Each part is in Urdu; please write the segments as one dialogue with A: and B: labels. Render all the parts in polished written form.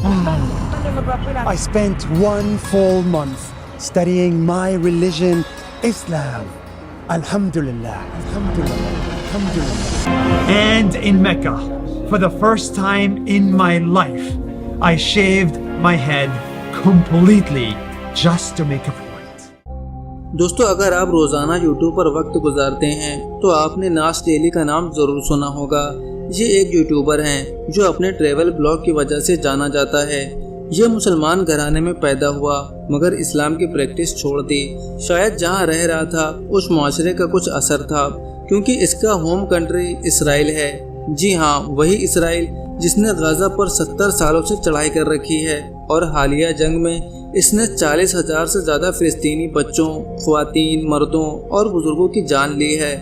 A: I spent 1 full month studying my religion, Islam. Alhamdulillah, alhamdulillah, alhamdulillah.
B: And in Mecca, for the first time in my life, I shaved my head completely just to make a point.
C: دوستو اگر آپ روزانہ یوٹیوب پر وقت گزارتے ہیں تو آپ نے ناس ڈیلی کا نام ضرور سنا ہوگا۔ یہ ایک یوٹیوبر ہیں جو اپنے ٹریول بلاگ کی وجہ سے جانا جاتا ہے۔ یہ مسلمان گھرانے میں پیدا ہوا مگر اسلام کی پریکٹس چھوڑ دی۔ شاید جہاں رہ رہا تھا اس معاشرے کا کچھ اثر تھا، کیونکہ اس کا ہوم کنٹری اسرائیل ہے۔ جی ہاں، وہی اسرائیل جس نے غزہ پر 70 سالوں سے چڑھائی کر رکھی ہے، اور حالیہ جنگ میں اس نے 40,000 سے زیادہ فلسطینی بچوں، خواتین، مردوں اور بزرگوں کی جان لی ہے۔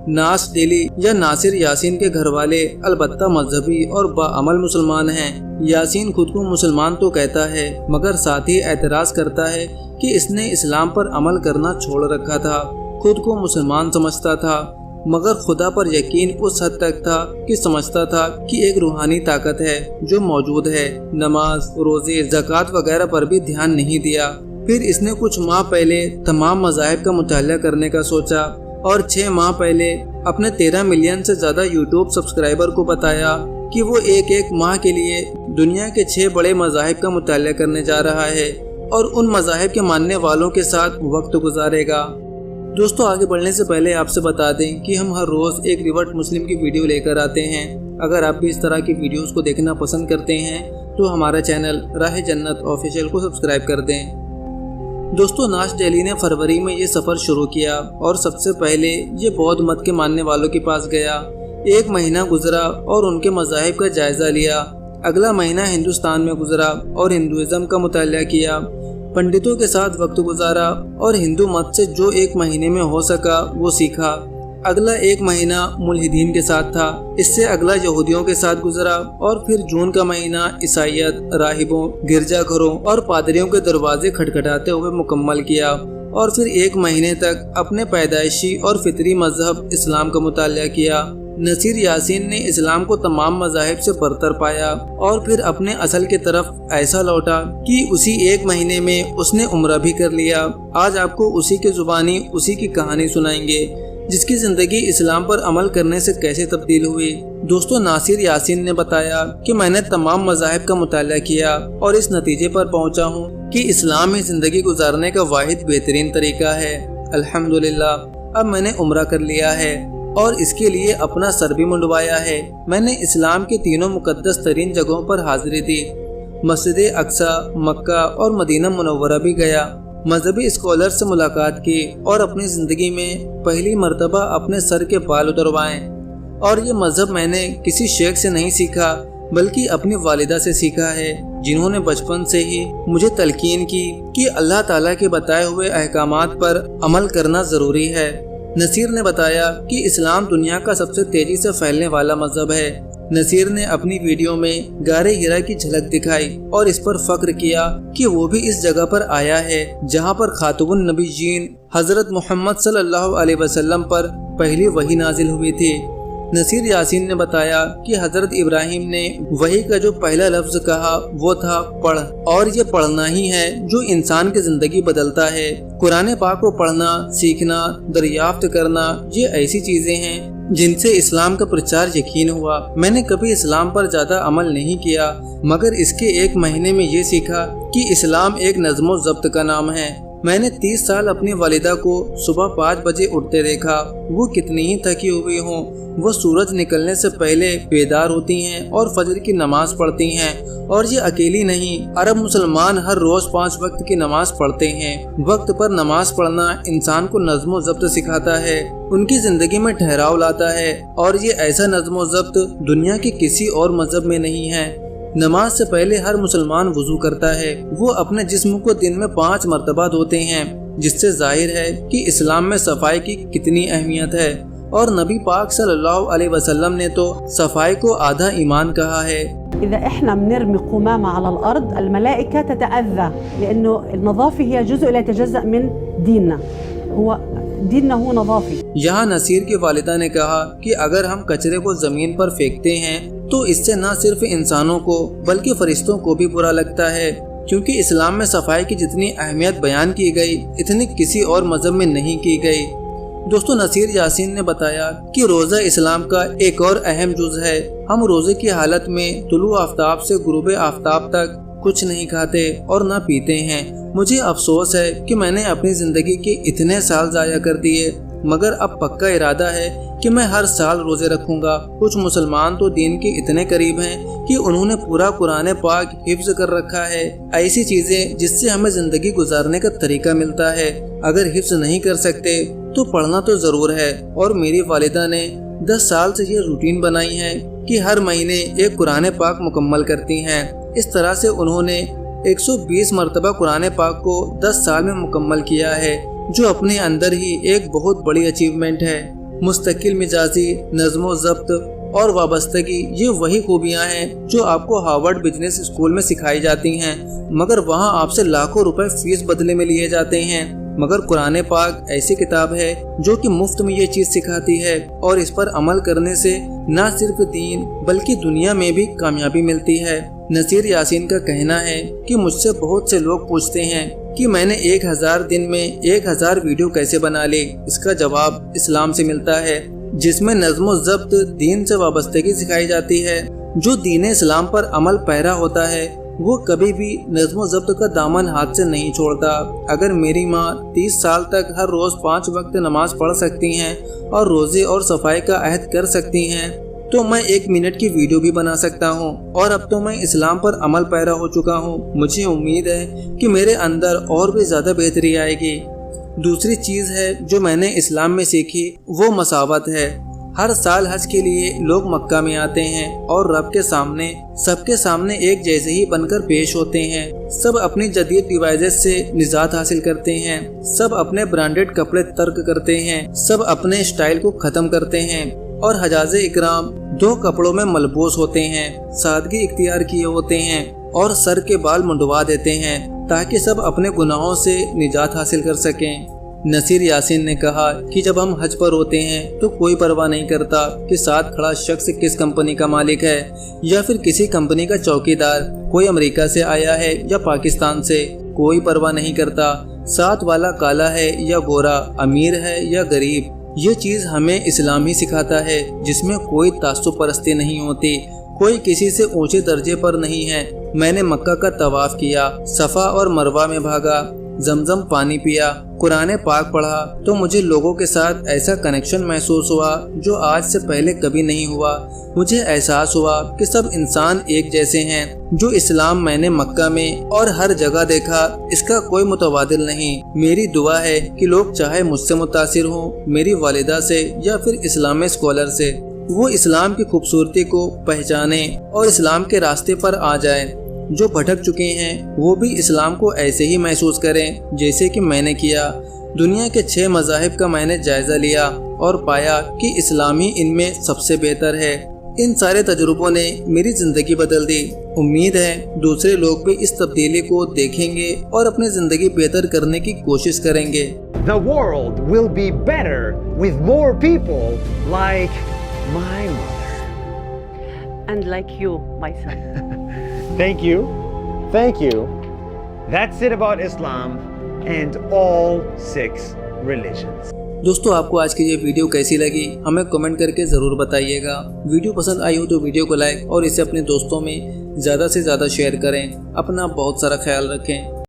C: ناس ڈیلی یا ناصر یاسین کے گھر والے البتہ مذہبی اور باعمل مسلمان ہیں۔ یاسین خود کو مسلمان تو کہتا ہے مگر ساتھ ہی اعتراض کرتا ہے کہ اس نے اسلام پر عمل کرنا چھوڑ رکھا تھا۔ خود کو مسلمان سمجھتا تھا مگر خدا پر یقین اس حد تک تھا کہ سمجھتا تھا کہ ایک روحانی طاقت ہے جو موجود ہے۔ نماز، روزے، زکوٰۃ وغیرہ پر بھی دھیان نہیں دیا۔ پھر اس نے کچھ ماہ پہلے تمام مذاہب کا مطالعہ کرنے کا سوچا اور 6 ماہ پہلے اپنے 13 ملین سے زیادہ یوٹیوب سبسکرائبر کو بتایا کہ وہ ایک ماہ کے لیے دنیا کے 6 بڑے مذاہب کا مطالعہ کرنے جا رہا ہے اور ان مذاہب کے ماننے والوں کے ساتھ وقت گزارے گا۔ دوستو آگے بڑھنے سے پہلے آپ سے بتا دیں کہ ہم ہر روز ایک ریورٹ مسلم کی ویڈیو لے کر آتے ہیں۔ اگر آپ بھی اس طرح کی ویڈیوز کو دیکھنا پسند کرتے ہیں تو ہمارا چینل راہ جنت آفیشیل کو سبسکرائب کر دیں۔ دوستو ناس ڈیلی نے فروری میں یہ سفر شروع کیا اور سب سے پہلے یہ بودھ مت کے ماننے والوں کے پاس گیا۔ 1 مہینہ گزرا اور ان کے مذاہب کا جائزہ لیا۔ اگلا مہینہ ہندوستان میں گزرا اور ہندوازم کا مطالعہ کیا، پنڈتوں کے ساتھ وقت گزارا اور ہندو مت سے جو 1 مہینے میں ہو سکا وہ سیکھا۔ اگلا 1 مہینہ ملحدین کے ساتھ تھا، اس سے اگلا یہودیوں کے ساتھ گزرا اور پھر جون کا مہینہ عیسائیت، راہبوں، گرجا گھروں اور پادریوں کے دروازے کھٹکھٹاتے ہوئے مکمل کیا، اور پھر 1 مہینے تک اپنے پیدائشی اور فطری مذہب اسلام کا مطالعہ کیا۔ نصیر یاسین نے اسلام کو تمام مذاہب سے برتر پایا اور پھر اپنے اصل کی طرف ایسا لوٹا کہ اسی 1 مہینے میں اس نے عمرہ بھی کر لیا۔ آج آپ کو اسی کی زبانی اسی کی کہانی سنائیں گے جس کی زندگی اسلام پر عمل کرنے سے کیسے تبدیل ہوئی۔ دوستو ناصر یاسین نے بتایا کہ میں نے تمام مذاہب کا مطالعہ کیا اور اس نتیجے پر پہنچا ہوں کہ اسلام ہی زندگی گزارنے کا واحد بہترین طریقہ ہے۔ الحمدللہ اب میں نے عمرہ کر لیا ہے اور اس کے لیے اپنا سر بھی منڈوایا ہے۔ میں نے اسلام کے 3 مقدس ترین جگہوں پر حاضری دی، مسجد اقصی، مکہ اور مدینہ منورہ بھی گیا، مذہبی اسکالر سے ملاقات کی اور اپنی زندگی میں پہلی مرتبہ اپنے سر کے بال اتروائے۔ اور یہ مذہب میں نے کسی شیخ سے نہیں سیکھا بلکہ اپنی والدہ سے سیکھا ہے، جنہوں نے بچپن سے ہی مجھے تلقین کی کہ اللہ تعالیٰ کے بتائے ہوئے احکامات پر عمل کرنا ضروری ہے۔ نصیر نے بتایا کہ اسلام دنیا کا سب سے تیزی سے پھیلنے والا مذہب ہے۔ نصیر نے اپنی ویڈیو میں غار ہرا کی جھلک دکھائی اور اس پر فخر کیا کہ وہ بھی اس جگہ پر آیا ہے جہاں پر خاتم النبیین حضرت محمد صلی اللہ علیہ وسلم پر پہلی وحی نازل ہوئی تھی۔ نصیر یاسین نے بتایا کہ حضرت ابراہیم نے وحی کا جو پہلا لفظ کہا وہ تھا پڑھ، اور یہ پڑھنا ہی ہے جو انسان کی زندگی بدلتا ہے۔ قرآن پاک کو پڑھنا، سیکھنا، دریافت کرنا، یہ ایسی چیزیں ہیں جن سے اسلام کا پرچار یقین ہوا۔ میں نے کبھی اسلام پر زیادہ عمل نہیں کیا مگر اس کے 1 مہینے میں یہ سیکھا کہ اسلام ایک نظم و ضبط کا نام ہے۔ میں نے 30 سال اپنی والدہ کو صبح 5 بجے اٹھتے دیکھا، وہ کتنی ہی تھکی ہوئی ہوں، وہ سورج نکلنے سے پہلے بیدار ہوتی ہیں اور فجر کی نماز پڑھتی ہیں، اور یہ اکیلی نہیں، عرب مسلمان ہر روز 5 وقت کی نماز پڑھتے ہیں۔ وقت پر نماز پڑھنا انسان کو نظم و ضبط سکھاتا ہے، ان کی زندگی میں ٹھہراؤ لاتا ہے، اور یہ ایسا نظم و ضبط دنیا کے کسی اور مذہب میں نہیں ہے۔ نماز سے پہلے ہر مسلمان وضو کرتا ہے، وہ اپنے جسم کو دن میں 5 مرتبہ دھوتے ہیں، جس سے ظاہر ہے کہ اسلام میں صفائی کی کتنی اہمیت ہے، اور نبی پاک صلی اللہ علیہ وسلم نے تو صفائی کو آدھا ایمان کہا ہے۔
D: إذا إحنا بنرمي قمامة على الأرض الملائكة تتأذى لأنه النظافة هي جزء لا يتجزأ من ديننا، هو ديننا هو نظافة۔
C: یہاں نصیر کی والدہ نے کہا کہ اگر ہم کچرے کو زمین پر پھینکتے ہیں تو اس سے نہ صرف انسانوں کو بلکہ فرشتوں کو بھی برا لگتا ہے، کیونکہ اسلام میں صفائی کی جتنی اہمیت بیان کی گئی اتنی کسی اور مذہب میں نہیں کی گئی۔ دوستو، نصیر یاسین نے بتایا کہ روزہ اسلام کا ایک اور اہم جز ہے۔ ہم روزے کی حالت میں طلوع آفتاب سے غروب آفتاب تک کچھ نہیں کھاتے اور نہ پیتے ہیں۔ مجھے افسوس ہے کہ میں نے اپنی زندگی کے اتنے سال ضائع کر دیے، مگر اب پکا ارادہ ہے کہ میں ہر سال روزے رکھوں گا۔ کچھ مسلمان تو دین کے اتنے قریب ہیں کہ انہوں نے پورا قرآن پاک حفظ کر رکھا ہے۔ ایسی چیزیں جس سے ہمیں زندگی گزارنے کا طریقہ ملتا ہے، اگر حفظ نہیں کر سکتے تو پڑھنا تو ضرور ہے۔ اور میری والدہ نے 10 سال سے یہ روٹین بنائی ہے کہ ہر مہینے ایک قرآن پاک مکمل کرتی ہیں۔ اس طرح سے انہوں نے 120 مرتبہ قرآن پاک کو 10 سال میں مکمل کیا ہے، جو اپنے اندر ہی ایک بہت بڑی اچیومنٹ ہے۔ مستقل مزاجی، نظم و ضبط اور وابستگی، یہ وہی خوبیاں ہیں جو آپ کو ہارورڈ بزنس اسکول میں سکھائی جاتی ہیں، مگر وہاں آپ سے لاکھوں روپے فیس بدلے میں لیے جاتے ہیں۔ مگر قرآن پاک ایسی کتاب ہے جو کہ مفت میں یہ چیز سکھاتی ہے، اور اس پر عمل کرنے سے نہ صرف دین بلکہ دنیا میں بھی کامیابی ملتی ہے۔ نصیر یاسین کا کہنا ہے کہ مجھ سے بہت سے لوگ پوچھتے ہیں کہ میں نے 1000 دن میں 1000 ویڈیو کیسے بنا لی۔ اس کا جواب اسلام سے ملتا ہے، جس میں نظم و ضبط، دین سے وابستگی سکھائی جاتی ہے۔ جو دین اسلام پر عمل پیرا ہوتا ہے وہ کبھی بھی نظم و ضبط کا دامن ہاتھ سے نہیں چھوڑتا۔ اگر میری ماں 30 سال تک ہر روز 5 وقت نماز پڑھ سکتی ہیں اور روزے اور صفائی کا عہد کر سکتی ہیں تو میں 1 منٹ کی ویڈیو بھی بنا سکتا ہوں۔ اور اب تو میں اسلام پر عمل پیرا ہو چکا ہوں۔ مجھے امید ہے کہ میرے اندر اور بھی زیادہ بہتری آئے گی۔ دوسری چیز ہے جو میں نے اسلام میں سیکھی وہ مساوات ہے۔ ہر سال حج کے لیے لوگ مکہ میں آتے ہیں اور رب کے سامنے سب کے سامنے ایک جیسے ہی بن کر پیش ہوتے ہیں۔ سب اپنی جدید ڈیوائسز سے نجات حاصل کرتے ہیں، سب اپنے برانڈڈ کپڑے ترک کرتے ہیں، سب اپنے اسٹائل کو ختم کرتے ہیں، اور حجاز اکرام 2 کپڑوں میں ملبوس ہوتے ہیں، سادگی اختیار کیے ہوتے ہیں اور سر کے بال منڈوا دیتے ہیں تاکہ سب اپنے گناہوں سے نجات حاصل کر سکیں۔ نصیر یاسین نے کہا کہ جب ہم حج پر ہوتے ہیں تو کوئی پرواہ نہیں کرتا کہ ساتھ کھڑا شخص کس کمپنی کا مالک ہے یا پھر کسی کمپنی کا چوکیدار، کوئی امریکہ سے آیا ہے یا پاکستان سے، کوئی پرواہ نہیں کرتا ساتھ والا کالا ہے یا گورا، امیر ہے یا غریب۔ یہ چیز ہمیں اسلام ہی سکھاتا ہے، جس میں کوئی تعصب پرستی نہیں ہوتی، کوئی کسی سے اونچے درجے پر نہیں ہے۔ میں نے مکہ کا طواف کیا، صفا اور مروہ میں بھاگا، زمزم پانی پیا، قرآن پاک پڑھا تو مجھے لوگوں کے ساتھ ایسا کنیکشن محسوس ہوا جو آج سے پہلے کبھی نہیں ہوا۔ مجھے احساس ہوا کہ سب انسان ایک جیسے ہیں۔ جو اسلام میں نے مکہ میں اور ہر جگہ دیکھا اس کا کوئی متبادل نہیں۔ میری دعا ہے کہ لوگ چاہے مجھ سے متاثر ہوں، میری والدہ سے یا پھر اسلام اسکالر سے، وہ اسلام کی خوبصورتی کو پہچانیں اور اسلام کے راستے پر آ جائیں۔ جو بھٹک چکے ہیں وہ بھی اسلام کو ایسے ہی محسوس کریں جیسے کہ میں نے کیا۔ دنیا کے 6 مذاہب کا میں نے جائزہ لیا اور پایا کہ اسلامی ان میں سب سے بہتر ہے۔ ان سارے تجربوں نے میری زندگی بدل دی۔ امید ہے دوسرے لوگ بھی اس تبدیلی کو دیکھیں گے اور اپنی زندگی بہتر کرنے کی کوشش کریں گے۔
E: The world will be better with more people like my mother.
D: And like you, my son.
E: Thank you. Thank you. That's it about Islam and all 6 religions.
C: دوستو، آپ کو آج کی یہ ویڈیو کیسی لگی ہمیں کمنٹ کر کے ضرور بتائیے گا۔ ویڈیو پسند آئی ہو تو ویڈیو کو لائک اور اسے اپنے دوستوں میں زیادہ سے زیادہ شیئر کریں۔ اپنا بہت سارا خیال رکھیں۔